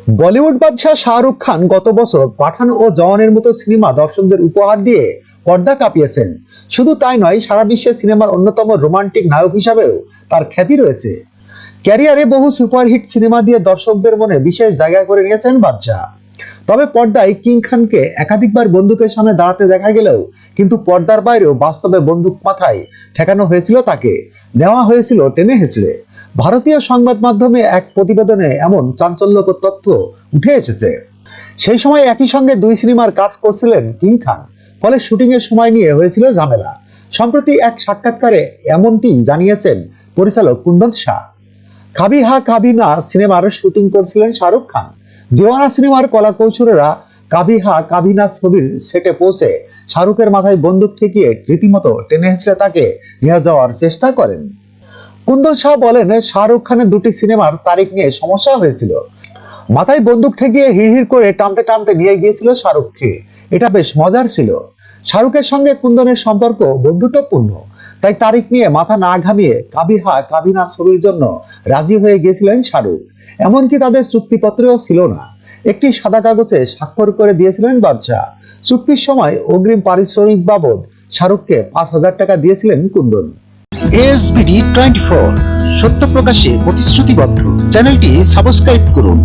বলিউড বাদশাহ শাহরুখ খান গত বছর পাঠান ও জওয়ানের মতো সিনেমা দর্শকদের উপহার দিয়ে পর্দা কাঁপিয়েছেন। শুধু তাই নয়, সারা বিশ্বে সিনেমার অন্যতম রোমান্টিক নায়ক হিসাবেও তার খ্যাতি রয়েছে। ক্যারিয়ারে বহু সুপারহিট সিনেমা দিয়ে দর্শকদের মনে বিশেষ জায়গা করে নিয়েছেন বাদশাহ। তবে পর্দায় কিং খানকে একাধিকবার বন্দুকের সামনে দাঁড়াতে দেখা গেলেও কিন্তু পর্দার বাইরেও বাস্তবে বন্দুক মাথায় ঠেকানো হয়েছিল তাকে, নেওয়া হয়েছিল টেনে হেঁচড়ে। ভারতীয় সংবাদ মাধ্যমে এক প্রতিবেদনে এমন চাঞ্চল্যকর তথ্য উঠে এসেছে। সেই সময় একই সঙ্গে দুই সিনেমার কাজ করছিলেন কিং খান, ফলে শুটিং এর সময় নিয়ে হয়েছিল ঝামেলা। সম্প্রতি এক সাক্ষাৎকারে এমনটি জানিয়েছেন পরিচালক কুন্দন শাহ। কাভি হা কাভি না সিনেমার শুটিং করছিলেন শাহরুখ খান। দিওয়ানা সিনেমার কলা কৌশলীরা কাভি হা কাভি না ছবির সেটে পৌঁছে শাহরুখের মাথায় বন্দুক ঠেকিয়ে রীতিমতো টেনে হেঁচড়ে তাকে নিয়ে যাওয়ার চেষ্টা করেন। কুন্দন শাহ বলেন, শাহরুখ খানের দুটি সিনেমার তারিখ নিয়ে সমস্যা হয়েছিল। মাথায় বন্দুক ঠেকিয়ে হিড়হিড় করে টানতে টানতে নিয়ে গিয়েছিল শাহরুখকে। এটা বেশ মজার ছিল। শাহরুখের সঙ্গে কুন্দনের সম্পর্ক বন্ধুত্বপূর্ণ, তাই তারিখ নিয়ে মাথা না ঘামিয়ে কাভি হা কাভি না ছবির জন্য রাজি হয়ে গিয়েছিলেন শাহরুখ। এমনকি তাদের চুক্তিপত্রেও ছিল না, একটি সাদা কাগজে স্বাক্ষর করে দিয়েছিলেন বাদশাহ। চুক্তির সময় অগ্রিম পারিশ্রমিক বাবদ শাহরুখকে 5,000 টাকা দিয়েছিলেন কুন্দন। ASBD 24 সত্য প্রকাশে প্রতিশ্রুতিবদ্ধ। চ্যানেলটি সাবস্ক্রাইব করুন।